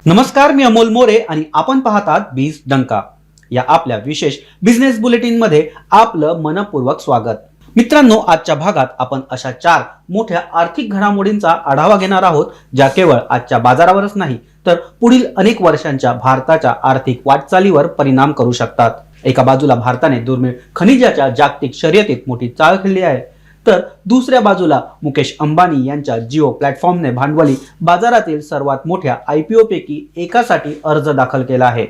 नमस्कार, मी अमोल मोरे आणि आपण पाहतात बीज डंका या आपल्या विशेष बिझनेस बुलेटिन मध्ये आपलं मनपूर्वक स्वागत। मित्रांनो, आजच्या भागात आपण अशा 4 मोठ्या आर्थिक घडामोडींचा आढावा घेणार आहोत ज्या केवळ आजच्या बाजारावरच नाही तर पुढील अनेक वर्षांच्या भारताच्या आर्थिक वाटचालीवर परिणाम करू शकतात। एका बाजूला भारताने दुर्मिळ खनिजाच्या जागतिक शर्यतीत मोठी चाल खेळली आहे, तर दुसऱ्या बाजूला मुकेश अंबानी यांच्या जिओ प्लॅटफॉर्मने भांडवली बाजारातील सर्वात मोठ्या आयपीओ पैकी एकासाठी अर्ज दाखल केला आहे।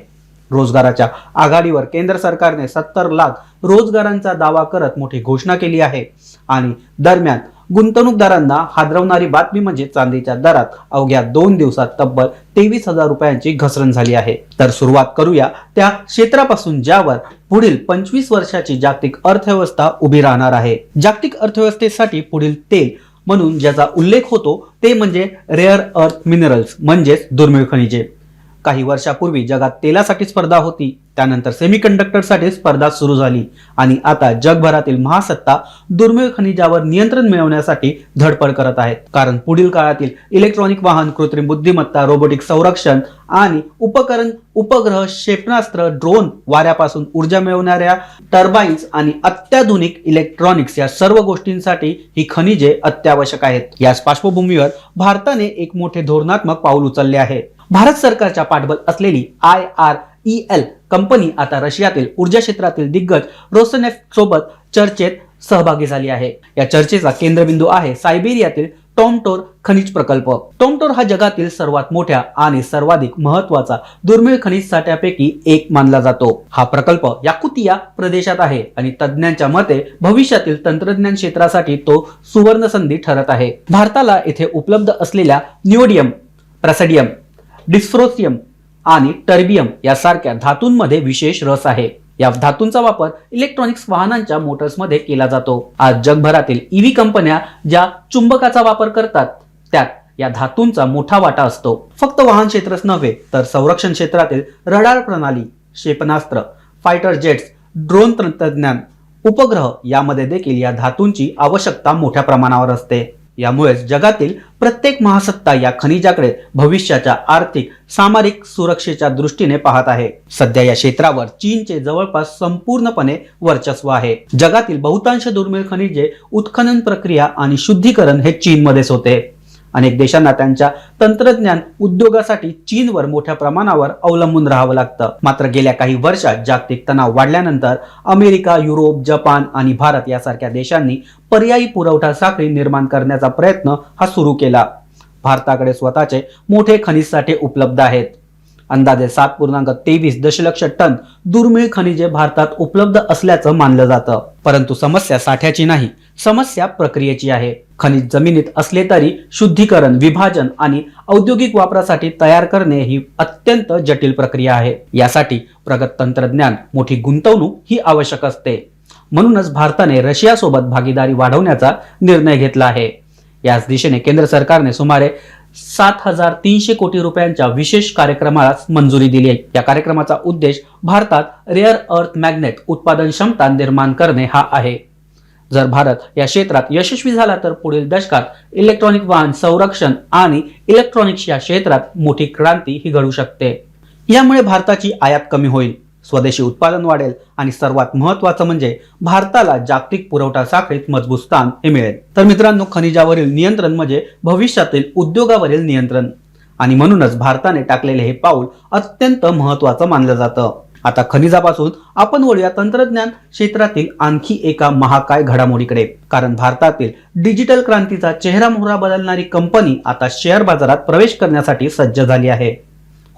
रोजगाराच्या आघाडीवर केंद्र सरकारने 70 लाख रोजगारांचा दावा करत मोठी घोषणा केली आहे आणि दरम्यान गुंतवणूकदारांना हादरवणारी बातमी म्हणजे चांदीच्या दरात अवघ्या 2 दिवसात तब्बल 23,000 रुपयांची घसरण झाली आहे। तर सुरुवात करूया त्या क्षेत्रापासून ज्यावर पुढील 25 वर्षाची जागतिक अर्थव्यवस्था उभी राहणार आहे। जागतिक अर्थव्यवस्थेसाठी पुढील तेल म्हणून ज्याचा उल्लेख होतो ते म्हणजे रेअर अर्थ मिनरल्स म्हणजेच दुर्मिळ खनिजे। काही वर्षापूर्वी जगात तेलासाठी स्पर्धा होती, त्यानंतर सेमीकंडक्टरसाठी स्पर्धा सुरू झाली आणि आता जगभरातील महासत्ता दुर्मिळ खनिजावर नियंत्रण मिळवण्यासाठी धडपड करत आहेत। कारण पुढील काळातील इलेक्ट्रॉनिक वाहन, कृत्रिम बुद्धिमत्ता, रोबोटिक संरक्षण आणि उपग्रह क्षेपणास्त्र, ड्रोन, वाऱ्यापासून ऊर्जा मिळवणाऱ्या टर्बाइन्स आणि अत्याधुनिक इलेक्ट्रॉनिक्स या सर्व गोष्टींसाठी ही खनिजे अत्यावश्यक आहेत। याच पार्श्वभूमीवर भारताने एक मोठे धोरणात्मक पाऊल उचलले आहे। भारत सरकारच्या पाठबळ असलेली IREL कंपनी आता रशियातील ऊर्जा क्षेत्रातील दिग्गज रोसनेफ्ट सोबत चर्चेत सहभागी झाली आहे। या चर्चेचा केंद्रबिंदू आहे सायबेरियातील टॉमटोर खनिज प्रकल्प। टॉमटोर हा जगातील सर्वात मोठ्या आणि सर्वाधिक महत्त्वाचा दुर्मिळ खनिज साठ्यापैकी एक मानला जातो। हा प्रकल्प याकुतिया प्रदेशात आहे आणि तज्ञांच्या मते भविष्यातील तंत्रज्ञान क्षेत्रासाठी तो सुवर्ण संधी ठरत आहे। भारताला येथे उपलब्ध असलेल्या निओडियम, प्रॅसिडियम, डिस्प्रोसियम आणि टर्बियम यासारख्या धातूंमध्ये विशेष रस आहे। या धातूंचा वापर इलेक्ट्रॉनिक्स वाहनांच्या मोटर्समध्ये केला जातो। आज जगभरातील ईव्ही कंपन्या ज्या चुंबकाचा वापर करतात त्यात या धातूंचा मोठा वाटा असतो। फक्त वाहन क्षेत्रच नव्हे तर संरक्षण क्षेत्रातील रडार प्रणाली, क्षेपणास्त्र, फायटर जेट्स, ड्रोन तंत्रज्ञान, उपग्रह यामध्ये देखील या धातूंची आवश्यकता मोठ्या प्रमाणावर असते। यामुळे जगातील प्रत्येक महासत्ता या खनिजाकडे भविष्याच्या आर्थिक, सामरिक सुरक्षेच्या दृष्टीने पाहत आहे। सध्या या क्षेत्रावर चीनचे जवळपास संपूर्णपणे वर्चस्व आहे। जगातील बहुतांश दुर्मिळ खनिजे उत्खनन प्रक्रिया आणि शुद्धीकरण हे चीनमध्येच होते। अनेक देशांना त्यांच्या तंत्रज्ञान उद्योगासाठी चीनवर मोठ्या प्रमाणावर अवलंबून राहावं लागतं। मात्र गेल्या काही वर्षात जागतिक तणाव वाढल्यानंतर अमेरिका, युरोप, जपान आणि भारत यासारख्या देशांनी पर्यायी पुरवठा साखळी निर्माण करण्याचा प्रयत्न हा सुरू केला। भारताकडे स्वतःचे मोठे खनिज साठे उपलब्ध आहेत। अंदाजे 7.23 दशलक्ष टन दुर्मिळ खनिजे भारतात उपलब्ध असल्याचं मानलं जातं। परंतु समस्या साठ्याची नाही, समस्या प्रक्रियेची आहे। खनिज जमिनीत असले तरी शुद्धीकरण, विभाजन आणि औद्योगिक वापरासाठी तयार करणे ही अत्यंत जटिल प्रक्रिया आहे। यासाठी प्रगत तंत्रज्ञान, मोठी गुंतवणूक ही आवश्यक असते। म्हणूनच भारताने रशियासोबत भागीदारी वाढवण्याचा निर्णय घेतला आहे। याच दिशेने केंद्र सरकारने सुमारे 7,300 कोटी रुपयांच्या विशेष कार्यक्रमाला मंजुरी दिली आहे। या कार्यक्रमाचा उद्देश भारतात रेअर अर्थ मॅग्नेट उत्पादन क्षमता निर्माण करणे हा आहे। जर भारत या क्षेत्रात यशस्वी झाला तर पुढील दशकात इलेक्ट्रॉनिक वाहन, संरक्षण आणि इलेक्ट्रॉनिक्स या क्षेत्रात मोठी क्रांती ही घडू शकते। यामुळे भारताची आयात कमी होईल, स्वदेशी उत्पादन वाढेल आणि सर्वात महत्त्वाचं म्हणजे भारताला जागतिक पुरवठा साखळीत मजबूत स्थान हे मिळेल। तर मित्रांनो, खनिजावरील नियंत्रण म्हणजे भविष्यातील उद्योगावरील नियंत्रण आणि म्हणूनच भारताने टाकलेले हे पाऊल अत्यंत महत्त्वाचं मानलं जातं। आता खनिजापासून आपण वळूया तंत्रज्ञान क्षेत्रातील आणखी एका महाकाय घडामोडीकडे। कारण भारतातील डिजिटल क्रांतीचा चेहरामोहरा बदलणारी कंपनी आता शेअर बाजारात प्रवेश करण्यासाठी सज्ज झाली आहे।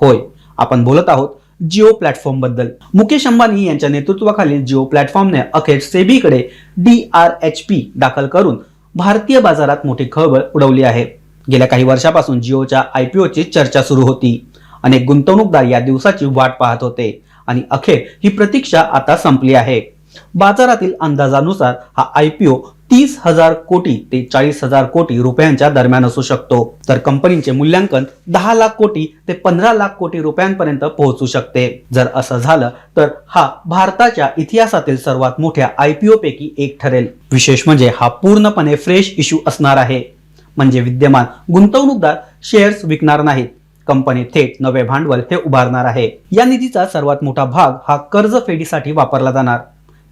होय, आपण बोलत आहोत जिओ प्लॅटफॉर्म बद्दल। मुकेश अंबानी यांच्या नेतृत्वाखालील जिओ प्लॅटफॉर्मने अखेर सेबीकडे DRHP दाखल करून भारतीय बाजारात मोठी खळबळ उडवली आहे। गेल्या काही वर्षापासून जिओच्या IPOची चर्चा सुरू होती। अनेक गुंतवणूकदार या दिवसाची वाट पाहत होते आणि अखेर ही प्रतीक्षा आता संपली आहे। बाजारातील अंदाजानुसार हा IPO 30,000 कोटी ते 40,000 कोटी रुपयांच्या दरम्यान असू शकतो, तर कंपनीचे मूल्यांकन 10 लाख कोटी ते 15 लाख कोटी रुपयांपर्यंत पोहोचू शकते। जर असं झालं तर हा भारताच्या इतिहासातील सर्वात मोठ्या IPO पैकी एक ठरेल। विशेष म्हणजे हा पूर्णपणे फ्रेश इश्यू असणार आहे, म्हणजे विद्यमान गुंतवणूकदार शेअर्स विकणार नाहीत, कंपनी थेट नवे भांडवल हे उभारणार आहे। या निधीचा सर्वात मोठा भाग हा कर्ज फेडीसाठी वापरला जाणार,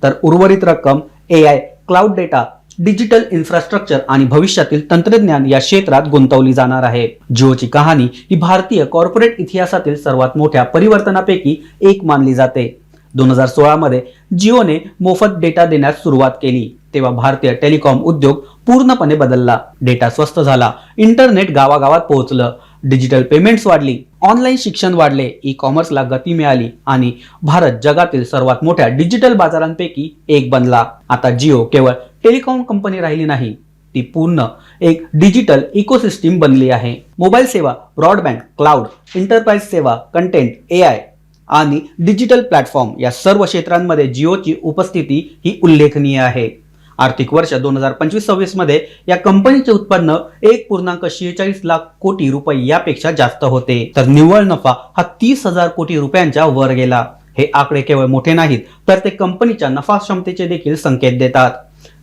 तर उर्वरित रक्कम AI, cloud data, digital infrastructure आणि भविष्यातील तंत्रज्ञान या क्षेत्रात गुंतवली जाणार आहे। जिओची कहाणी ही भारतीय कॉर्पोरेट इतिहासातील सर्वात मोठ्या परिवर्तनापैकी एक मानली जाते। 2016 मध्ये जिओने मोफत डेटा देण्यास सुरुवात केली, तेव्हा भारतीय टेलिकॉम उद्योग पूर्णपणे बदलला। डेटा स्वस्त झाला, इंटरनेट गावागावात पोहोचलं, डिजिटल पेमेंट्स वाढली, ऑनलाईन शिक्षण वाढले, ई-कॉमर्सला गती मिळाली आणि भारत जगातील सर्वात मोठ्या डिजिटल बाजारांपैकी एक बनला। आता जिओ केवळ टेलिकॉम कंपनी राहिली नाही, ती पूर्ण एक डिजिटल इकोसिस्टीम बनली आहे। मोबाईल सेवा, ब्रॉडबँड, क्लाउड, एंटरप्राइज सेवा, कंटेंट, AI आणि डिजिटल प्लॅटफॉर्म या सर्व क्षेत्रांमध्ये जिओची उपस्थिती ही उल्लेखनीय आहे। आर्थिक वर्ष 2025-26 मध्ये या कंपनीचे उत्पन्न 1.46 लाख कोटी रुपये यापेक्षा जास्त होते, तर निव्वळ नफा हा 30,000 कोटी रुपयांच्या वर गेला। हे आकडे केवळ मोठे नाहीत, तर ते कंपनीच्या नफा क्षमतेचे देखील संकेत देतात।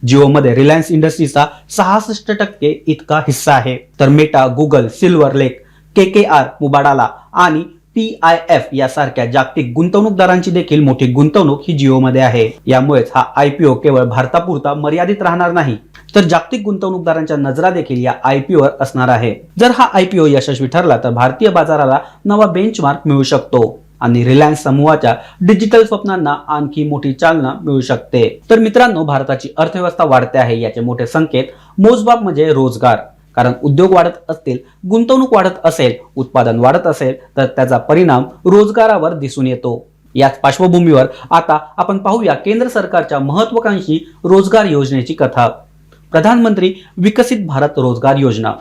जिओमध्ये रिलायन्स इंडस्ट्रीजचा 66% इतका हिस्सा आहे, तर मेटा, गुगल, सिल्वर लेक, KKR, मुबाडाला आणि PIF यासारख्या जागतिक गुंतवणूकदारांची देखील मोठी गुंतवणूक ही जिओमध्ये आहे। यामुळेच हा IPO केवळ भारतापुरता मर्यादित राहणार नाही, तर जागतिक गुंतवणूकदारांच्या नजरा देखील या IPO वर असणार आहे। जर हा IPO यशस्वी ठरला तर भारतीय बाजाराला नवा बेंचमार्क मिळू शकतो आणि रिलायन्स समूहाच्या डिजिटल स्वप्नांना आणखी मोठी चालना मिळू शकते। तर मित्रांनो, भारताची अर्थव्यवस्था वाढते आहे याचे मोठे संकेत मोजमाप म्हणजे रोजगार, कारण उद्योग वाढत असतील, गुंतवणूक वाढत असेल, उत्पादन वाढत असेल तर त्याचा परिणाम रोजगारावर दिसून येतो। याच पार्श्वभूमीवर आता आपण पाहूया केंद्र सरकारच्या महत्त्वाकांक्षी रोजगार योजनेची कथा। प्रधानमंत्री विकसित भारत रोजगार योजना।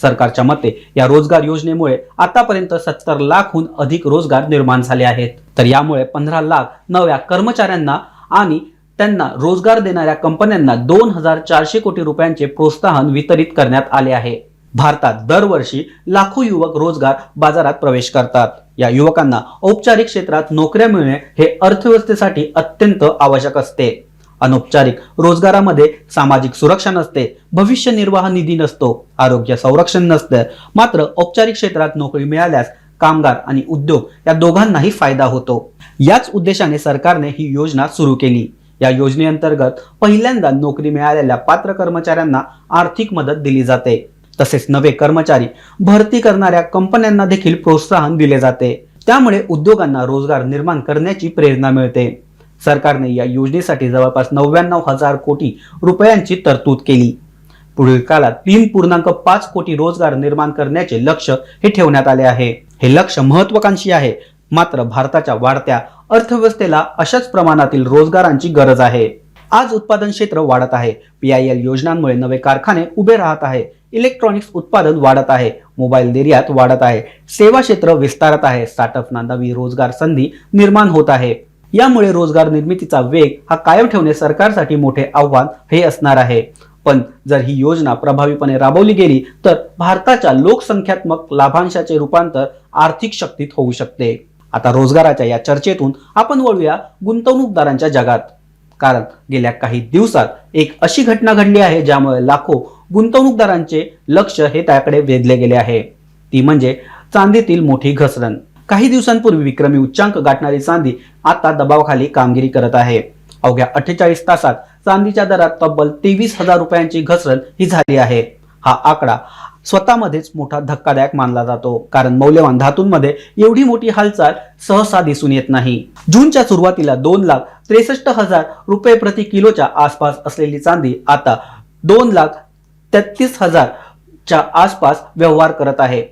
सरकारच्या मते या रोजगार योजनेमुळे आतापर्यंत 70 लाखहून अधिक रोजगार निर्माण झाले आहेत, तर यामुळे 15 लाख नव्या कर्मचाऱ्यांना आणि त्यांना रोजगार देणाऱ्या कंपन्यांना 2,400 कोटी रुपयांचे प्रोत्साहन वितरित करण्यात आले आहे। भारतात दरवर्षी लाखो युवक रोजगार बाजारात प्रवेश करतात। या युवकांना औपचारिक क्षेत्रात नोकऱ्या मिळणे हे अर्थव्यवस्थेसाठी अत्यंत आवश्यक असते। अनौपचारिक रोजगारामध्ये सामाजिक सुरक्षा नसते, भविष्य निर्वाह निधी नसतो, आरोग्य संरक्षण नसते, मात्र औपचारिक क्षेत्रात नोकरी मिळाल्यास कामगार आणि उद्योग या दोघांनाही फायदा होतो। याच उद्देशाने सरकारने ही योजना सुरू केली। या योजनेअंतर्गत पहिल्यांदा नोकरी मिळालेल्या पात्र कर्मचाऱ्यांना आर्थिक मदत दिली जाते, तसेच नवे कर्मचारी भरती करणाऱ्या कंपन्यांना देखील प्रोत्साहन दिले जाते। त्यामुळे उद्योगांना रोजगार निर्माण करण्याची प्रेरणा मिळते। सरकारने या योजनेसाठी जवळपास 99,000 कोटी रुपयांची तरतूद केली। पुढील काळात 3.5 कोटी रोजगार निर्माण करण्याचे लक्ष्य हे ठेवण्यात आले आहे। हे लक्ष्य महत्त्वाकांक्षी आहे, मात्र भारताच्या वाढत्या अर्थव्यवस्थेला अशाच प्रमाणातील रोजगारांची गरज आहे। आज उत्पादन क्षेत्र वाढत आहे, PIL योजनांमुळे नवे कारखाने उभे राहत आहे, इलेक्ट्रॉनिक्स उत्पादन वाढत आहे, मोबाईल निर्यात वाढत आहे, सेवा क्षेत्र विस्तारत आहे, स्टार्टअपना नवी रोजगार संधी निर्माण होत आहे। यामुळे रोजगार निर्मितीचा वेग हा कायम ठेवणे सरकारसाठी मोठे आव्हान हे असणार आहे। पण जर ही योजना प्रभावीपणे राबवली गेली तर भारताच्या लोकसंख्यात्मक लाभांशाचे रूपांतर आर्थिक शक्तीत होऊ शकते। आता रोजगाराच्या या चर्चेतून आपण वळूया गुंतवणूकदारांच्या जगात, कारण गेल्या काही दिवसात एक अशी घटना घडली आहे ज्यामुळे लाखो गुंतवणूकदारांचे लक्ष हे त्याकडे वेधले गेले आहे। ती म्हणजे चांदीतील मोठी घसरण। काही दिवसांपूर्वी विक्रमी उच्चांक गाठणारी चांदी आता दबावाखाली कामगिरी करत आहे। अवघ्या 48 तासात चांदीच्या दरात तब्बल 23,000 रुपयांची घसरण ही झाली आहे। हा आकडा स्वतःमध्येच मोठा धक्कादायक मानला जातो, कारण मौल्यवान धातूंमध्ये एवढी मोठी हालचाल सहसा दिसून येत नाही। जूनच्या सुरुवातीला 2,63,000 रुपये प्रति किलोच्या आसपास असलेली चांदी आता 2,33,000 च्या आसपास व्यवहार करत आहे।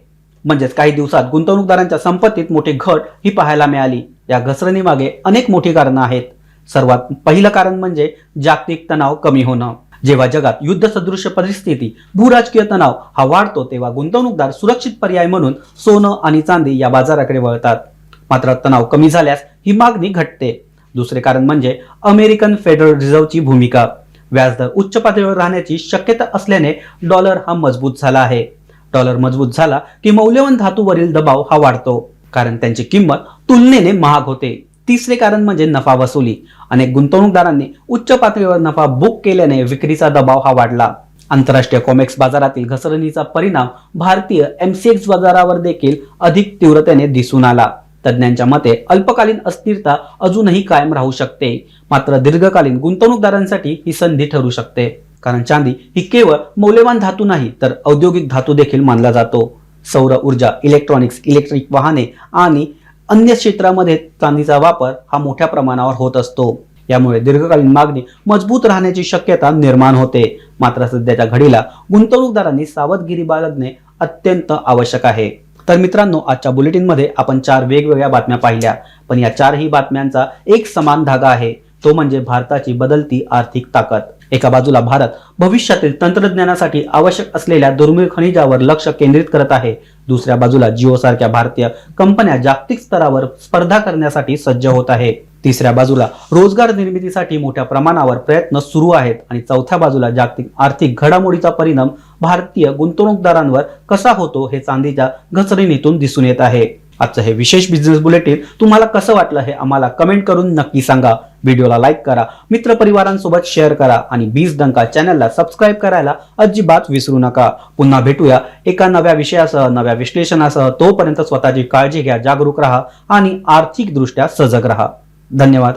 म्हणजेच काही दिवसात गुंतवणूकदारांच्या संपत्तीत मोठी घट ही पाहायला मिळाली। या घसरणीमागे अनेक मोठी कारणं आहेत। सर्वात पहिलं कारण म्हणजे जागतिक तणाव कमी होणं। जेव्हा जगात युद्ध सदृश परिस्थिती, भूराजकीय तणाव हा वाढतो, तेव्हा गुंतवणूकदार सुरक्षित पर्याय म्हणून सोनं आणि चांदी या बाजाराकडे वळतात। मात्र तणाव कमी झाल्यास ही मागणी घटते। दुसरे कारण म्हणजे अमेरिकन फेडरल रिझर्व्हची भूमिका। व्याजदर उच्च पातळीवर राहण्याची शक्यता असल्याने डॉलर हा मजबूत झाला आहे। डॉलर मजबूत झाला की मौल्यवान धातूवरील दबाव हा वाढतो, कारण त्यांची किंमत तुलनेने महाग होते। तिसरे कारण म्हणजे नफा वसुली। अनेक गुंतवणूकदारांनी उच्च पातळीवर नफा बुक केल्याने विक्रीचा दबाव हा वाढला। आंतरराष्ट्रीय कॉमेक्स बाजारातील घसरणीचा परिणाम भारतीय MCX बाजारावर देखील अधिक तीव्रतेने दिसून आला. तज्ञांच्या मते अल्पकालीन अस्थिरता अजूनही कायम राहू शकते, मात्र दीर्घकालीन गुंतवणूकदारांसाठी ही संधी ठरू शकते. कारण चांदी ही केवळ मौल्यवान धातू नाही तर औद्योगिक धातू देखील मानला जातो. सौर ऊर्जा, इलेक्ट्रॉनिक्स, इलेक्ट्रिक वाहने आणि अन्य क्षेत्रामध्ये चांदीचा वापर हा मोठ्या प्रमाणावर होत असतो. यामुळे दीर्घकालीन मागणी मजबूत राहण्याची शक्यता निर्माण होते. मात्र सध्याच्या घडीला गुंतवणूकदारांनी सावधगिरी बाळगणे अत्यंत आवश्यक आहे. तर मित्रांनो, आजच्या बुलेटिनमध्ये आपण 4 वेगवेगळ्या बातम्या पाहिल्या, पण या 4ही बातम्यांचा एक समान धागा आहे, तो म्हणजे भारताची बदलती आर्थिक ताकद. एका बाजूला भारत भविष्यातील तंत्रज्ञानासाठी आवश्यक असलेल्या दुर्मिळ खनिजावर लक्ष केंद्रित करत आहे. दुसऱ्या बाजूला जिओ सारख्या भारतीय कंपन्या जागतिक स्तरावर स्पर्धा करण्यासाठी सज्ज होत आहे. तिसऱ्या बाजूला रोजगार निर्मितीसाठी मोठ्या प्रमाणावर प्रयत्न सुरू आहेत आणि चौथ्या बाजूला जागतिक आर्थिक घडामोडीचा परिणाम भारतीय गुंतवणूकदारांवर कसा होतो हे चांदीच्या घसरणीतून दिसून येत आहे. आजचं हे विशेष बिझनेस बुलेटिन तुम्हाला कसं वाटलं हे आम्हाला कमेंट करून नक्की सांगा. व्हिडिओला लाईक करा, मित्रपरिवारांसोबत शेअर करा आणि बीज डंका चॅनलला सबस्क्राईब करायला अजिबात विसरू नका. पुन्हा भेटूया एका नव्या विषयासह, नव्या विश्लेषणासह. तोपर्यंत स्वतःची काळजी घ्या, जागरूक राहा आणि आर्थिकदृष्ट्या सजग राहा. धन्यवाद.